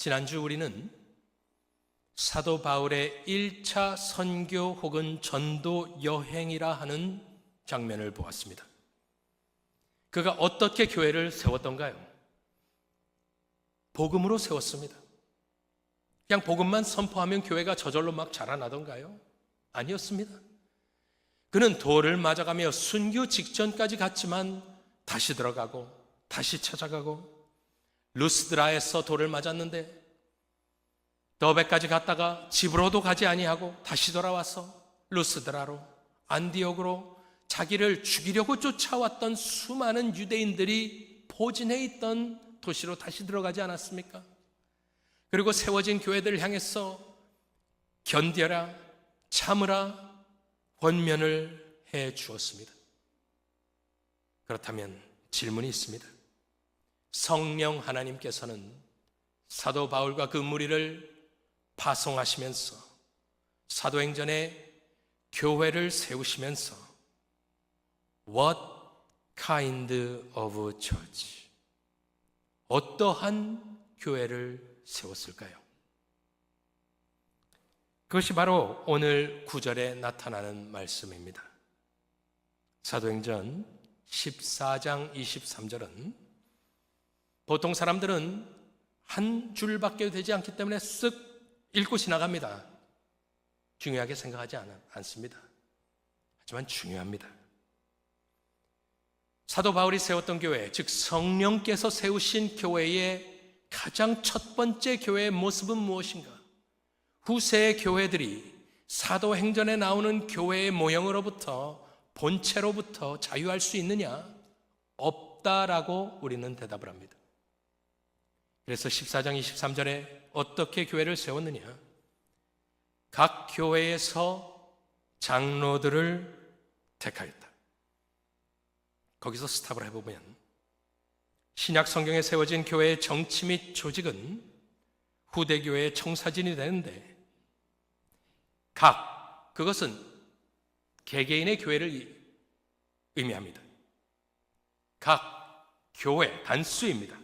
지난주 우리는 사도 바울의 1차 선교 혹은 전도 여행이라 하는 장면을 보았습니다. 그가 어떻게 교회를 세웠던가요? 복음으로 세웠습니다. 그냥 복음만 선포하면 교회가 저절로 막 자라나던가요? 아니었습니다. 그는 돌을 맞아가며 순교 직전까지 갔지만 다시 들어가고 다시 찾아가고, 루스드라에서 돌을 맞았는데 더베까지 갔다가 집으로도 가지 아니하고 다시 돌아와서 루스드라로, 안디옥으로 자기를 죽이려고 쫓아왔던 수많은 유대인들이 포진해 있던 도시로 다시 들어가지 않았습니까? 그리고 세워진 교회들을 향해서 견뎌라, 참으라, 권면을 해 주었습니다. 그렇다면 질문이 있습니다. 성령 하나님께서는 사도 바울과 그 무리를 파송하시면서 사도행전에 교회를 세우시면서 What kind of church? 어떠한 교회를 세웠을까요? 그것이 바로 오늘 9절에 나타나는 말씀입니다. 사도행전 14장 23절은 보통 사람들은 한 줄밖에 되지 않기 때문에 쓱 읽고 지나갑니다. 중요하게 생각하지 않습니다. 하지만 중요합니다. 사도 바울이 세웠던 교회, 즉 성령께서 세우신 교회의 가장 첫 번째 교회의 모습은 무엇인가? 후세의 교회들이 사도행전에 나오는 교회의 모형으로부터, 본체로부터 자유할 수 있느냐? 없다라고 우리는 대답을 합니다. 그래서 14장 23절에 어떻게 교회를 세웠느냐? 각 교회에서 장로들을 택하였다. 거기서 스탑을 해보면 신약 성경에 세워진 교회의 정치 및 조직은 후대 교회의 청사진이 되는데, 그것은 개개인의 교회를 의미합니다. 각 교회, 단수입니다.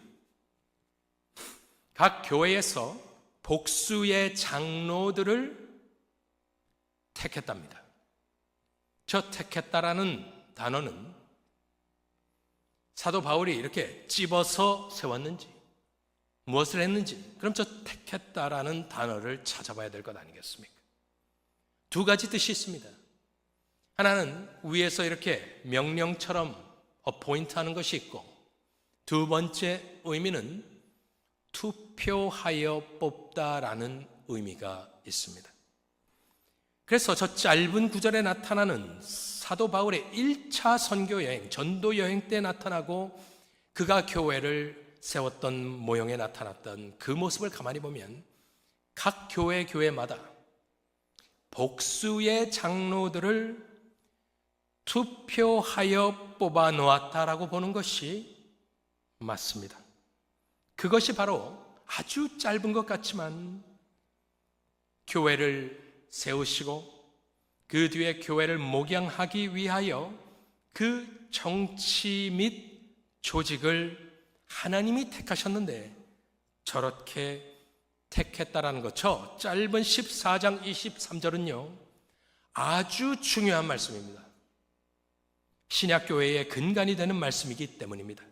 각 교회에서 복수의 장로들을 택했답니다. 저 택했다라는 단어는 사도 바울이 이렇게 찝어서 세웠는지, 무엇을 했는지, 그럼 저 택했다라는 단어를 찾아봐야 될 것 아니겠습니까? 두 가지 뜻이 있습니다. 하나는 위에서 이렇게 명령처럼 어포인트하는 것이 있고, 두 번째 의미는 투표하여 뽑다라는 의미가 있습니다. 그래서 저 짧은 구절에 나타나는 사도 바울의 1차 선교 여행, 전도 여행 때 나타나고 그가 교회를 세웠던 모형에 나타났던 그 모습을 가만히 보면 각 교회마다 복수의 장로들을 투표하여 뽑아 놓았다라고 보는 것이 맞습니다. 그것이 바로 아주 짧은 것 같지만 교회를 세우시고 그 뒤에 교회를 목양하기 위하여 그 정치 및 조직을 하나님이 택하셨는데 저렇게 택했다라는 것, 저 짧은 14장 23절은요 아주 중요한 말씀입니다. 신약교회의 근간이 되는 말씀이기 때문입니다.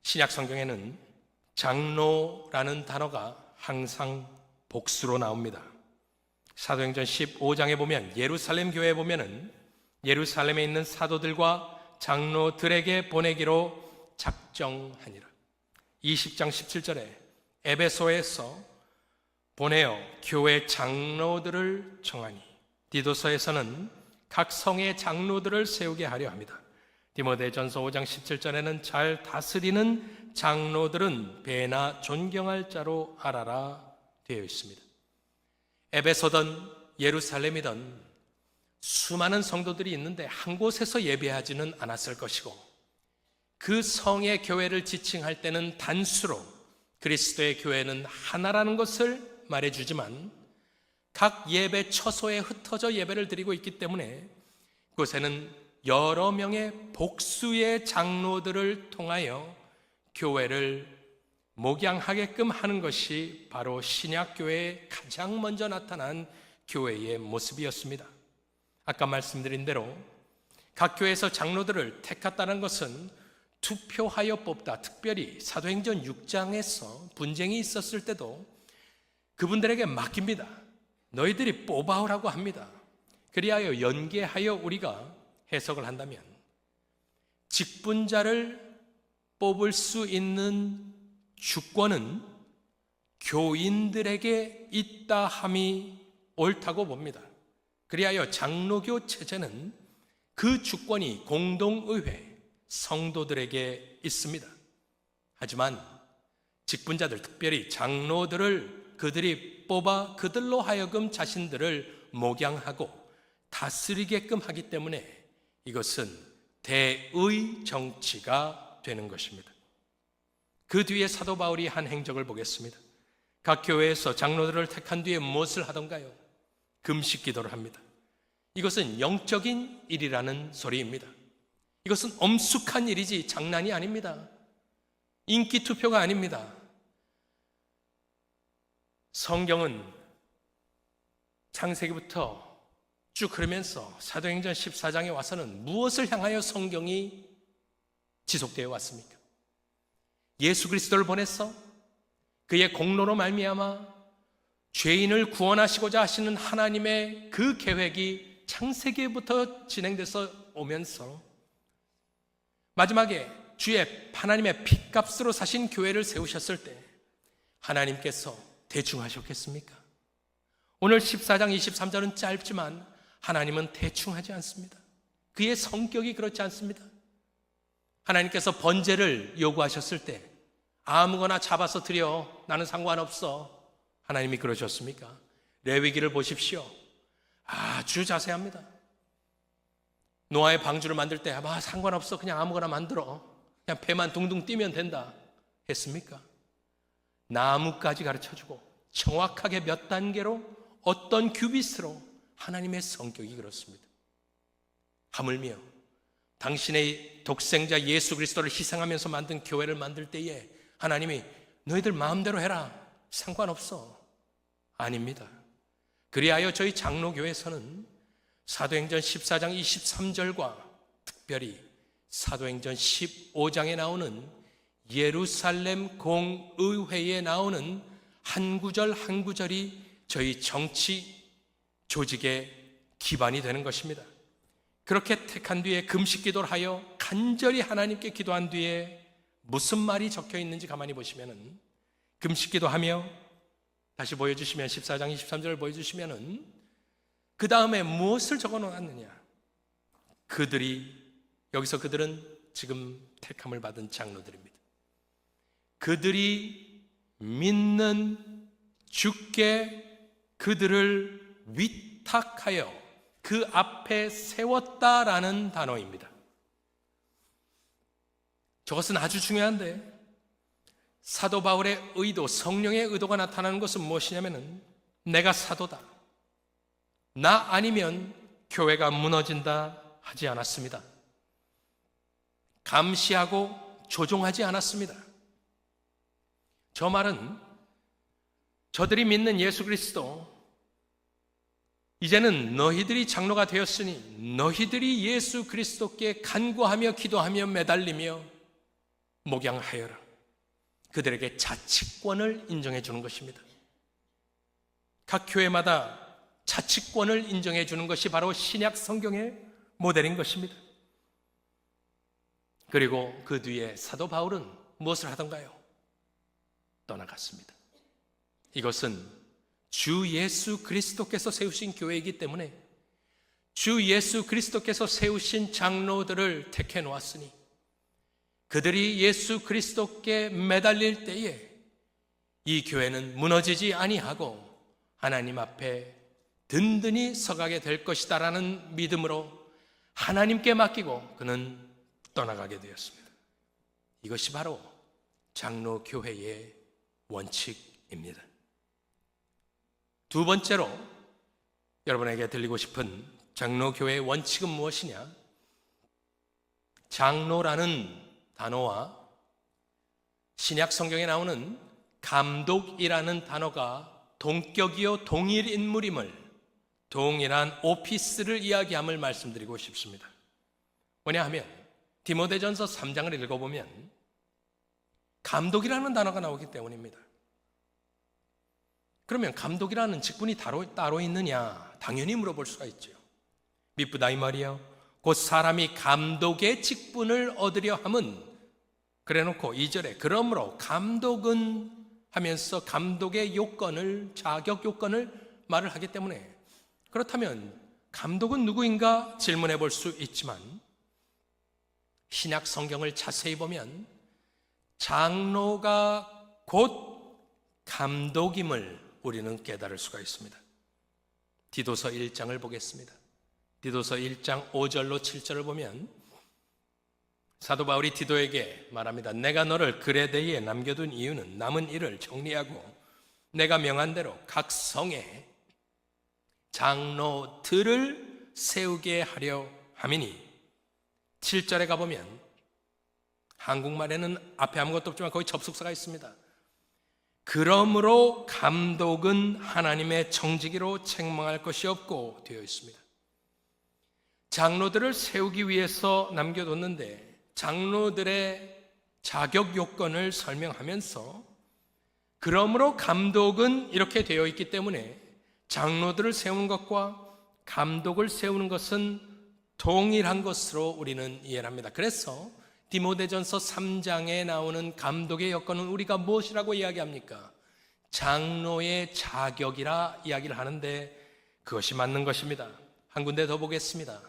신약 성경에는 장로라는 단어가 항상 복수로 나옵니다. 사도행전 15장에 보면 예루살렘 교회에 보면은 예루살렘에 있는 사도들과 장로들에게 보내기로 작정하니라. 20장 17절에 에베소에서 보내어 교회 장로들을 정하니, 디도서에서는 각 성의 장로들을 세우게 하려 합니다. 디모데전서 5장 17절에는 잘 다스리는 장로들은 배나 존경할 자로 알아라 되어 있습니다. 에베소든 예루살렘이든 수많은 성도들이 있는데 한 곳에서 예배하지는 않았을 것이고, 그 성의 교회를 지칭할 때는 단수로 그리스도의 교회는 하나라는 것을 말해주지만 각 예배 처소에 흩어져 예배를 드리고 있기 때문에 그곳에는 여러 명의 복수의 장로들을 통하여 교회를 목양하게끔 하는 것이 바로 신약교회에 가장 먼저 나타난 교회의 모습이었습니다. 아까 말씀드린 대로 각 교회에서 장로들을 택했다는 것은 투표하여 뽑다, 특별히 사도행전 6장에서 분쟁이 있었을 때도 그분들에게 맡깁니다. 너희들이 뽑아오라고 합니다. 그리하여 연계하여 우리가 해석을 한다면 직분자를 뽑을 수 있는 주권은 교인들에게 있다 함이 옳다고 봅니다. 그리하여 장로교 체제는 그 주권이 공동의회, 성도들에게 있습니다. 하지만 직분자들, 특별히 장로들을 그들이 뽑아 그들로 하여금 자신들을 목양하고 다스리게끔 하기 때문에 이것은 대의 정치가 되는 것입니다. 그 뒤에 사도 바울이 한 행적을 보겠습니다. 각 교회에서 장로들을 택한 뒤에 무엇을 하던가요? 금식 기도를 합니다. 이것은 영적인 일이라는 소리입니다. 이것은 엄숙한 일이지 장난이 아닙니다. 인기 투표가 아닙니다. 성경은 창세기부터 쭉 흐르면서 사도행전 14장에 와서는 무엇을 향하여 성경이 지속되어 왔습니까? 예수 그리스도를 보내서 그의 공로로 말미암아 죄인을 구원하시고자 하시는 하나님의 그 계획이 창세기부터 진행돼서 오면서 마지막에 주의 하나님의 핏값으로 사신 교회를 세우셨을 때 하나님께서 대충 하셨겠습니까? 오늘 14장 23절은 짧지만 하나님은 대충 하지 않습니다. 그의 성격이 그렇지 않습니다. 하나님께서 번제를 요구하셨을 때 아무거나 잡아서 드려, 나는 상관없어. 하나님이 그러셨습니까? 레위기를 보십시오. 아주 자세합니다. 노아의 방주를 만들 때 상관없어, 그냥 아무거나 만들어, 그냥 배만 둥둥 뛰면 된다 했습니까? 나무까지 가르쳐주고 정확하게 몇 단계로 어떤 규빗으로, 하나님의 성격이 그렇습니다. 하물며 당신의 독생자 예수 그리스도를 희생하면서 만든 교회를 만들 때에 하나님이 너희들 마음대로 해라, 상관없어. 아닙니다. 그리하여 저희 장로교회에서는 사도행전 14장 23절과 특별히 사도행전 15장에 나오는 예루살렘 공의회에 나오는 한 구절 한 구절이 저희 정치 조직의 기반이 되는 것입니다. 그렇게 택한 뒤에 금식 기도를 하여 간절히 하나님께 기도한 뒤에 무슨 말이 적혀 있는지 가만히 보시면은, 금식 기도하며 다시 보여주시면 14장 23절을 보여주시면은 그 다음에 무엇을 적어 놓았느냐? 여기서 그들은 지금 택함을 받은 장로들입니다. 그들이 믿는 주께 그들을 위탁하여 그 앞에 세웠다라는 단어입니다. 저것은 아주 중요한데, 사도 바울의 의도, 성령의 의도가 나타나는 것은 무엇이냐면은 내가 사도다, 나 아니면 교회가 무너진다 하지 않았습니다. 감시하고 조종하지 않았습니다. 저 말은 저들이 믿는 예수 그리스도, 이제는 너희들이 장로가 되었으니 너희들이 예수 그리스도께 간구하며 기도하며 매달리며 목양하여라. 그들에게 자치권을 인정해 주는 것입니다. 각 교회마다 자치권을 인정해 주는 것이 바로 신약 성경의 모델인 것입니다. 그리고 그 뒤에 사도 바울은 무엇을 하던가요? 떠나갔습니다. 이것은 주 예수 그리스도께서 세우신 교회이기 때문에 주 예수 그리스도께서 세우신 장로들을 택해 놓았으니 그들이 예수 그리스도께 매달릴 때에 이 교회는 무너지지 아니하고 하나님 앞에 든든히 서가게 될 것이다라는 믿음으로 하나님께 맡기고 그는 떠나가게 되었습니다. 이것이 바로 장로교회의 원칙입니다. 두 번째로 여러분에게 들리고 싶은 장로교회의 원칙은 무엇이냐? 장로라는 단어와 신약 성경에 나오는 감독이라는 단어가 동격이요 동일 인물임을, 동일한 오피스를 이야기함을 말씀드리고 싶습니다. 뭐냐하면 디모데전서 3장을 읽어보면 감독이라는 단어가 나오기 때문입니다. 그러면 감독이라는 직분이 따로 있느냐? 당연히 물어볼 수가 있죠. 미쁘다 이 말이요. 곧 사람이 감독의 직분을 얻으려 함은, 그래놓고 2절에 그러므로 감독은 하면서 감독의 요건을, 자격 요건을 말을 하기 때문에, 그렇다면 감독은 누구인가 질문해 볼 수 있지만 신약 성경을 자세히 보면 장로가 곧 감독임을 우리는 깨달을 수가 있습니다. 디도서 1장을 보겠습니다. 디도서 1장 5절로 7절을 보면 사도 바울이 디도에게 말합니다. 내가 너를 그레데에 남겨둔 이유는 남은 일을 정리하고 내가 명한 대로 각 성에 장로들을 세우게 하려 함이니. 7절에 가보면 한국말에는 앞에 아무것도 없지만 거기 접속사가 있습니다. 그러므로 감독은 하나님의 청지기로 책망할 것이 없고 되어 있습니다. 장로들을 세우기 위해서 남겨뒀는데 장로들의 자격 요건을 설명하면서 그러므로 감독은 이렇게 되어 있기 때문에 장로들을 세우는 것과 감독을 세우는 것은 동일한 것으로 우리는 이해를 합니다. 그래서 디모데전서 3장에 나오는 감독의 여건은 우리가 무엇이라고 이야기합니까? 장로의 자격이라 이야기를 하는데 그것이 맞는 것입니다. 한 군데 더 보겠습니다.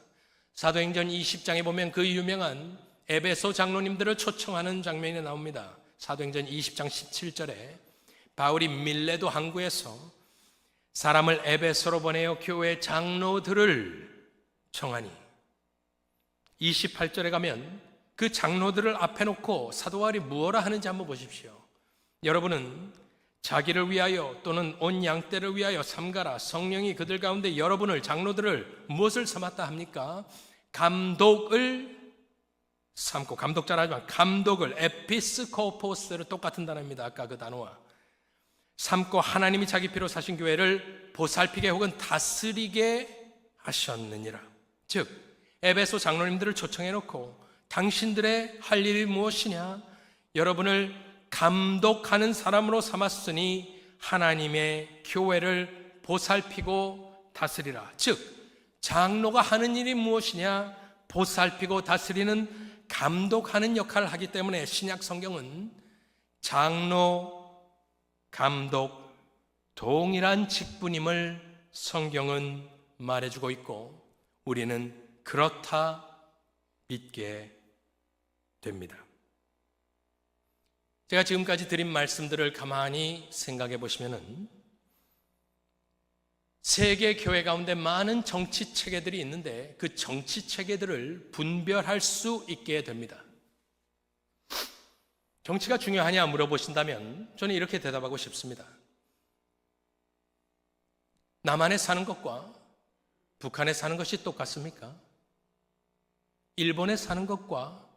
사도행전 20장에 보면 그 유명한 에베소 장로님들을 초청하는 장면이 나옵니다. 사도행전 20장 17절에 바울이 밀레도 항구에서 사람을 에베소로 보내어 교회 장로들을 청하니, 28절에 가면 그 장로들을 앞에 놓고 사도 바울이 무엇라 하는지 한번 보십시오. 여러분은 자기를 위하여 또는 온 양떼를 위하여 삼가라. 성령이 그들 가운데 여러분을, 장로들을 무엇을 삼았다 합니까? 감독을 삼고, 감독자라 하지만 감독을, 에피스코포스를 똑같은 단어입니다. 아까 그 단어와 삼고 하나님이 자기 피로 사신 교회를 보살피게 혹은 다스리게 하셨느니라. 즉 에베소 장로님들을 초청해놓고 당신들의 할 일이 무엇이냐? 여러분을 감독하는 사람으로 삼았으니 하나님의 교회를 보살피고 다스리라. 즉 장로가 하는 일이 무엇이냐? 보살피고 다스리는, 감독하는 역할을 하기 때문에 신약 성경은 장로, 감독 동일한 직분임을 성경은 말해주고 있고 우리는 그렇다 믿게 됩니다. 제가 지금까지 드린 말씀들을 가만히 생각해 보시면은 세계 교회 가운데 많은 정치 체계들이 있는데 그 정치 체계들을 분별할 수 있게 됩니다. 정치가 중요하냐 물어보신다면 저는 이렇게 대답하고 싶습니다. 남한에 사는 것과 북한에 사는 것이 똑같습니까? 일본에 사는 것과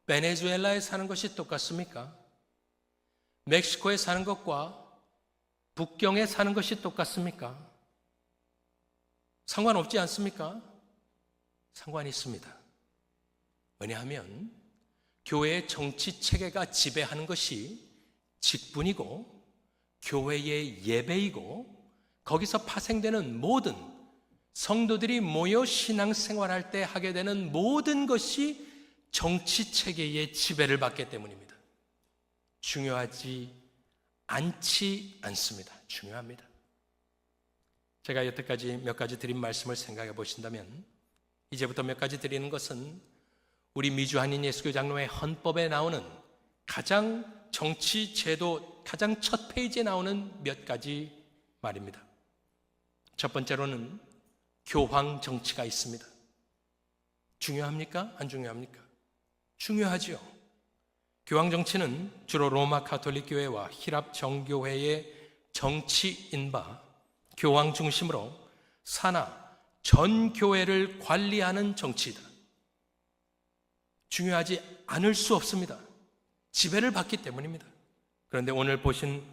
베네수엘라에 사는 것이 똑같습니까? 멕시코에 사는 것과 북경에 사는 것이 똑같습니까? 상관없지 않습니까? 상관이 있습니다. 왜냐하면 교회의 정치 체계가 지배하는 것이 직분이고 교회의 예배이고 거기서 파생되는 모든 성도들이 모여 신앙생활할 때 하게 되는 모든 것이 정치 체계의 지배를 받기 때문입니다. 중요하지 않지 않습니다. 중요합니다. 제가 여태까지 몇 가지 드린 말씀을 생각해 보신다면 이제부터 몇 가지 드리는 것은 우리 미주 한인 예수교 장로회 헌법에 나오는 가장 정치 제도 가장 첫 페이지에 나오는 몇 가지 말입니다. 첫 번째로는 교황 정치가 있습니다. 중요합니까? 안 중요합니까? 중요하죠. 교황 정치는 주로 로마 가톨릭 교회와 히랍 정교회의 정치인 바 교황 중심으로 산하 전 교회를 관리하는 정치이다. 중요하지 않을 수 없습니다. 지배를 받기 때문입니다. 그런데 오늘 보신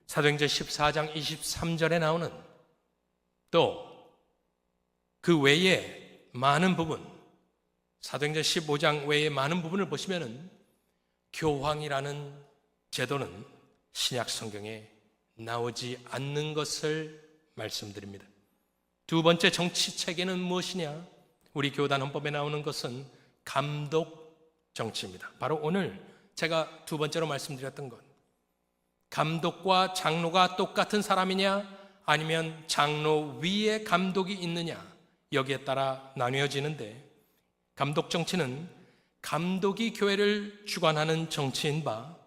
사도행전 14장 23절에 나오는 또 그 외에 많은 부분, 사도행전 15장 외에 많은 부분을 보시면은 교황이라는 제도는 신약 성경에 나오지 않는 것을 말씀드립니다. 두 번째 정치 체계는 무엇이냐? 우리 교단 헌법에 나오는 것은 감독 정치입니다. 바로 오늘 제가 두 번째로 말씀드렸던 것. 감독과 장로가 똑같은 사람이냐? 아니면 장로 위에 감독이 있느냐? 여기에 따라 나뉘어지는데, 감독 정치는 감독이 교회를 주관하는 정치인 바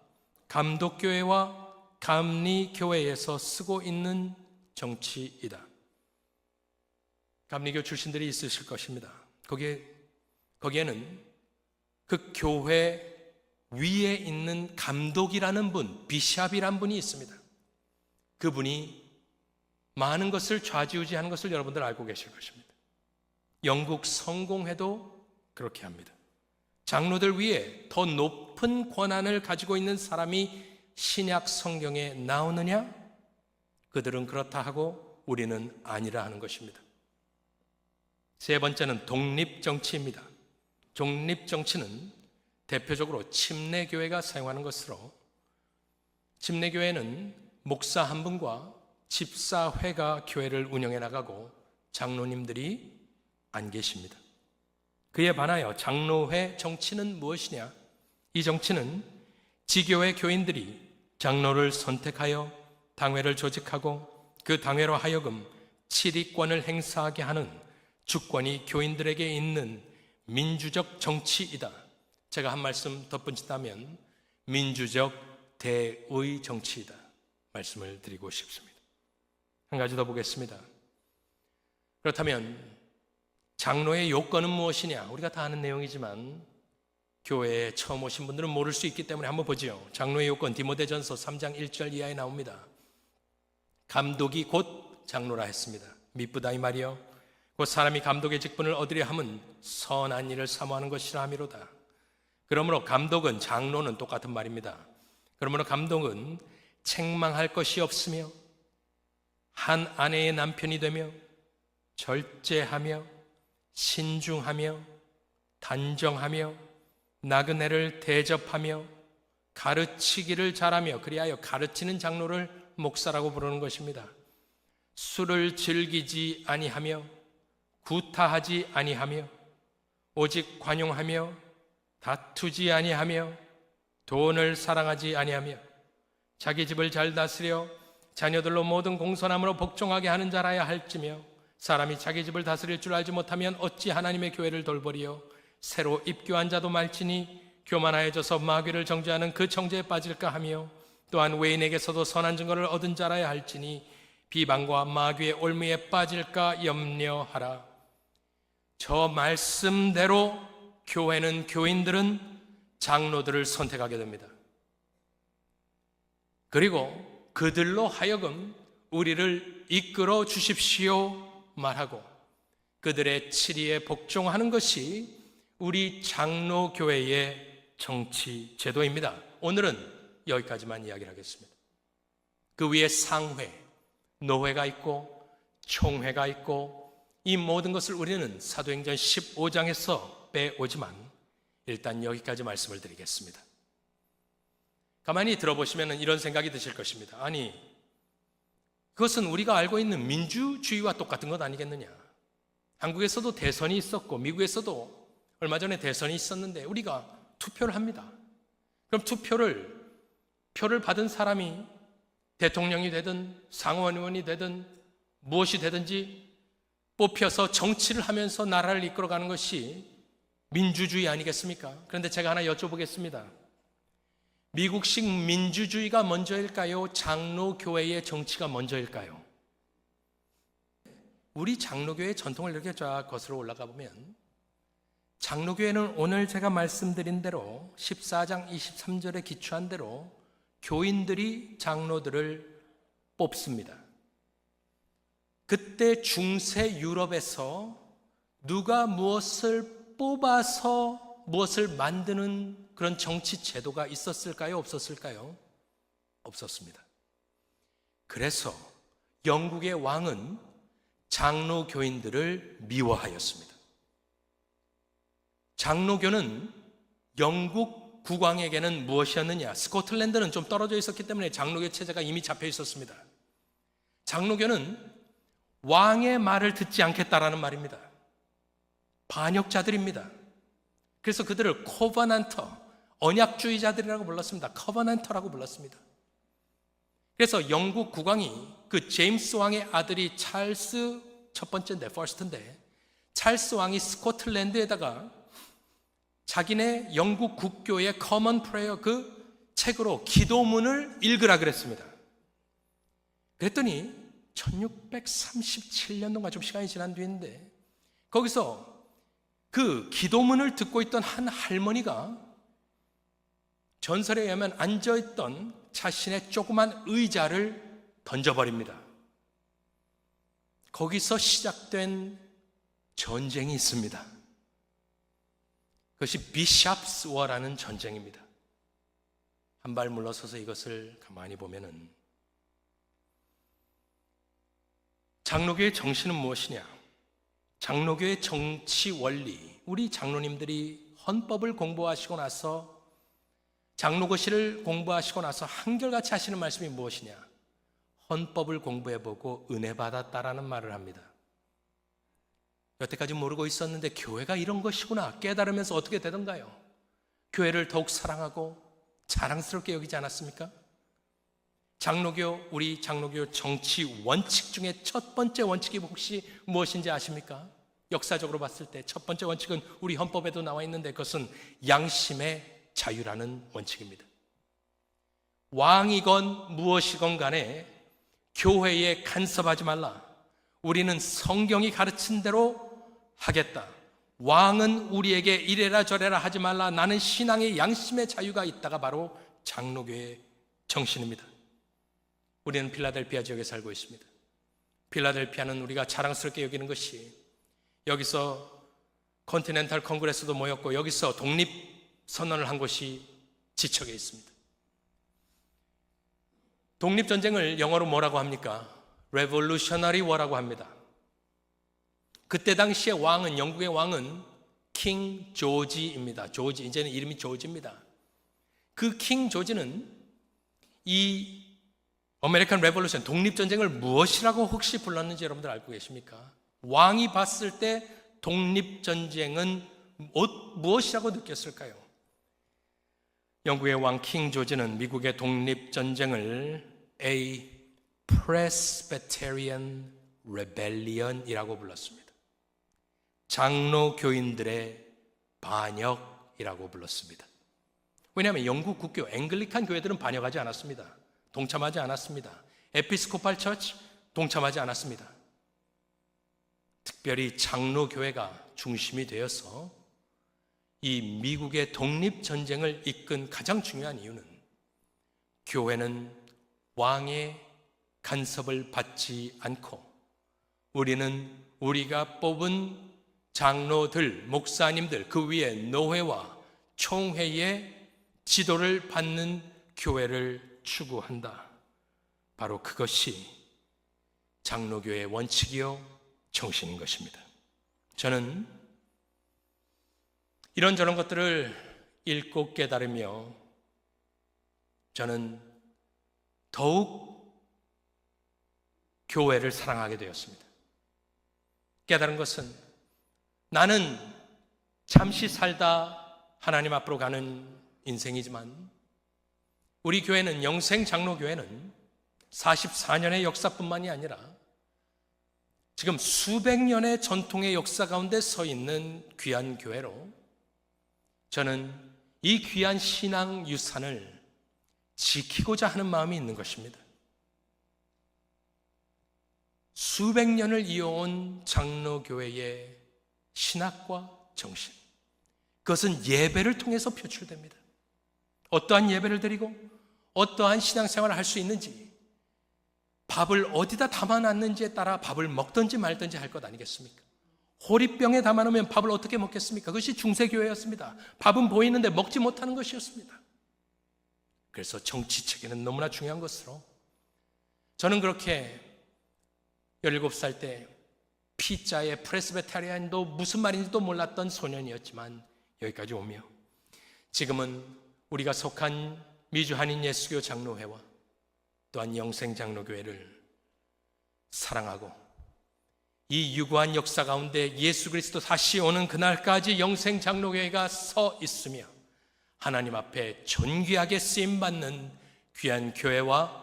감독교회와 감리교회에서 쓰고 있는 정치이다. 감리교 출신들이 있으실 것입니다. 거기에는 그 교회 위에 있는 감독이라는 분, 비샵이라는 분이 있습니다. 그분이 많은 것을 좌지우지하는 것을 여러분들 알고 계실 것입니다. 영국 성공회도 그렇게 합니다. 장로들 위에 더 높은 권한을 가지고 있는 사람이 신약 성경에 나오느냐? 그들은 그렇다 하고 우리는 아니라 하는 것입니다. 세 번째는 독립정치입니다. 독립정치는 대표적으로 침례교회가 사용하는 것으로, 침례교회는 목사 한 분과 집사회가 교회를 운영해 나가고 장로님들이 안 계십니다. 그에 반하여 장로회 정치는 무엇이냐? 이 정치는 지교회 교인들이 장로를 선택하여 당회를 조직하고 그 당회로 하여금 치리권을 행사하게 하는 주권이 교인들에게 있는 민주적 정치이다. 제가 한 말씀 덧붙인다면 민주적 대의 정치이다 말씀을 드리고 싶습니다. 한 가지 더 보겠습니다. 그렇다면 장로의 요건은 무엇이냐? 우리가 다 아는 내용이지만 교회에 처음 오신 분들은 모를 수 있기 때문에 한번 보죠. 장로의 요건 디모데전서 3장 1절 이하에 나옵니다. 감독이 곧 장로라 했습니다. 미쁘다 이 말이요, 곧 사람이 감독의 직분을 얻으려 함은 선한 일을 사모하는 것이라 함이로다. 그러므로 감독은, 장로는 똑같은 말입니다. 그러므로 감독은 책망할 것이 없으며 한 아내의 남편이 되며 절제하며 신중하며 단정하며 나그네를 대접하며 가르치기를 잘하며, 그리하여 가르치는 장로를 목사라고 부르는 것입니다. 술을 즐기지 아니하며 구타하지 아니하며 오직 관용하며 다투지 아니하며 돈을 사랑하지 아니하며 자기 집을 잘 다스려 자녀들로 모든 공손함으로 복종하게 하는 자라야 할지며, 사람이 자기 집을 다스릴 줄 알지 못하면 어찌 하나님의 교회를 돌보리요? 새로 입교한 자도 말지니 교만하여져서 마귀를 정죄하는 그 정죄에 빠질까 하며, 또한 외인에게서도 선한 증거를 얻은 자라야 할지니 비방과 마귀의 올무에 빠질까 염려하라. 저 말씀대로 교회는, 교인들은 장로들을 선택하게 됩니다. 그리고 그들로 하여금 우리를 이끌어 주십시오 말하고 그들의 치리에 복종하는 것이 우리 장로교회의 정치 제도입니다. 오늘은 여기까지만 이야기를 하겠습니다. 그 위에 상회, 노회가 있고 총회가 있고, 이 모든 것을 우리는 사도행전 15장에서 빼오지만 일단 여기까지 말씀을 드리겠습니다. 가만히 들어보시면 이런 생각이 드실 것입니다. 아니, 그것은 우리가 알고 있는 민주주의와 똑같은 것 아니겠느냐? 한국에서도 대선이 있었고 미국에서도 얼마 전에 대선이 있었는데 우리가 투표를 합니다. 그럼 표를 받은 사람이 대통령이 되든 상원의원이 되든 무엇이 되든지 뽑혀서 정치를 하면서 나라를 이끌어가는 것이 민주주의 아니겠습니까? 그런데 제가 하나 여쭤보겠습니다. 미국식 민주주의가 먼저일까요? 장로교회의 정치가 먼저일까요? 우리 장로교회의 전통을 이렇게 쫙 거슬러 올라가 보면 장로교회는 오늘 제가 말씀드린 대로 14장 23절에 기초한 대로 교인들이 장로들을 뽑습니다. 그때 중세 유럽에서 누가 무엇을 뽑아서 무엇을 만드는 그런 정치 제도가 있었을까요? 없었을까요? 없었습니다. 그래서 영국의 왕은 장로교인들을 미워하였습니다. 장로교는 영국 국왕에게는 무엇이었느냐? 스코틀랜드는 좀 떨어져 있었기 때문에 장로교 체제가 이미 잡혀 있었습니다. 장로교는 왕의 말을 듣지 않겠다라는 말입니다. 반역자들입니다. 그래서 그들을 코버넌터, 언약주의자들이라고 불렀습니다. 커버넌터라고 불렀습니다. 그래서 영국 국왕이 그 제임스 왕의 아들이 찰스 첫 번째인데, 퍼스트인데, 찰스 왕이 스코틀랜드에다가 자기네 영국 국교의 커먼 프레이어 그 책으로 기도문을 읽으라 그랬습니다. 그랬더니 1637년 동안 좀 시간이 지난 뒤인데 거기서 그 기도문을 듣고 있던 한 할머니가 전설에 의하면 앉아있던 자신의 조그만 의자를 던져버립니다. 거기서 시작된 전쟁이 있습니다. 그것이 비샵스 워라는 전쟁입니다. 한 발 물러서서 이것을 가만히 보면은 장로교의 정신은 무엇이냐? 장로교의 정치 원리, 우리 장로님들이 헌법을 공부하시고 나서 장로고시를 공부하시고 나서 한결같이 하시는 말씀이 무엇이냐? 헌법을 공부해보고 은혜 받았다라는 말을 합니다. 여태까지 모르고 있었는데 교회가 이런 것이구나 깨달으면서 어떻게 되던가요? 교회를 더욱 사랑하고 자랑스럽게 여기지 않았습니까? 장로교, 우리 장로교 정치 원칙 중에 첫 번째 원칙이 혹시 무엇인지 아십니까? 역사적으로 봤을 때 첫 번째 원칙은 우리 헌법에도 나와 있는데 그것은 양심의 자유라는 원칙입니다. 왕이건 무엇이건 간에 교회에 간섭하지 말라. 우리는 성경이 가르친 대로 하겠다. 왕은 우리에게 이래라 저래라 하지 말라. 나는 신앙의 양심의 자유가 있다가 바로 장로교의 정신입니다. 우리는 필라델피아 지역에 살고 있습니다. 필라델피아는 우리가 자랑스럽게 여기는 것이 여기서 컨티넨탈 컨그레스도 모였고 여기서 독립선언을 한 곳이 지척에 있습니다. 독립전쟁을 영어로 뭐라고 합니까? Revolutionary War라고 합니다. 그때 당시의 왕은, 영국의 왕은 킹 조지입니다. 조지, 이제는 이름이 조지입니다. 그 킹 조지는 이 아메리칸 레볼루션, 독립전쟁을 무엇이라고 혹시 불렀는지 여러분들 알고 계십니까? 왕이 봤을 때 독립전쟁은 무엇이라고 느꼈을까요? 영국의 왕 킹 조지는 미국의 독립전쟁을 A Presbyterian Rebellion이라고 불렀습니다. 장로 교인들의 반역이라고 불렀습니다. 왜냐하면 영국 국교, 앵글리칸 교회들은 반역하지 않았습니다. 동참하지 않았습니다. 에피스코팔 처치 동참하지 않았습니다. 특별히 장로 교회가 중심이 되어서 이 미국의 독립전쟁을 이끈 가장 중요한 이유는 교회는 왕의 간섭을 받지 않고 우리는 우리가 뽑은 장로들, 목사님들, 그 위에 노회와 총회의 지도를 받는 교회를 추구한다. 바로 그것이 장로교의 원칙이요 정신인 것입니다. 저는 이런저런 것들을 읽고 깨달으며 저는 더욱 교회를 사랑하게 되었습니다. 깨달은 것은 나는 잠시 살다 하나님 앞으로 가는 인생이지만 우리 교회는, 영생 장로교회는 44년의 역사뿐만이 아니라 지금 수백 년의 전통의 역사 가운데 서 있는 귀한 교회로 저는 이 귀한 신앙 유산을 지키고자 하는 마음이 있는 것입니다. 수백 년을 이어온 장로교회의 신학과 정신, 그것은 예배를 통해서 표출됩니다. 어떠한 예배를 드리고 어떠한 신앙생활을 할 수 있는지, 밥을 어디다 담아놨는지에 따라 밥을 먹든지 말든지 할 것 아니겠습니까? 호리병에 담아놓으면 밥을 어떻게 먹겠습니까? 그것이 중세교회였습니다. 밥은 보이는데 먹지 못하는 것이었습니다. 그래서 정치체계는 너무나 중요한 것으로 저는 그렇게 17살 때 P자의 프레스베테리안도 무슨 말인지도 몰랐던 소년이었지만 여기까지 오며 지금은 우리가 속한 미주 한인 예수교 장로회와 또한 영생 장로교회를 사랑하고 이 유구한 역사 가운데 예수 그리스도 다시 오는 그날까지 영생 장로교회가 서 있으며 하나님 앞에 존귀하게 쓰임받는 귀한 교회와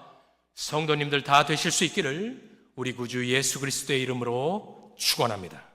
성도님들 다 되실 수 있기를 우리 구주 예수 그리스도의 이름으로 축원합니다.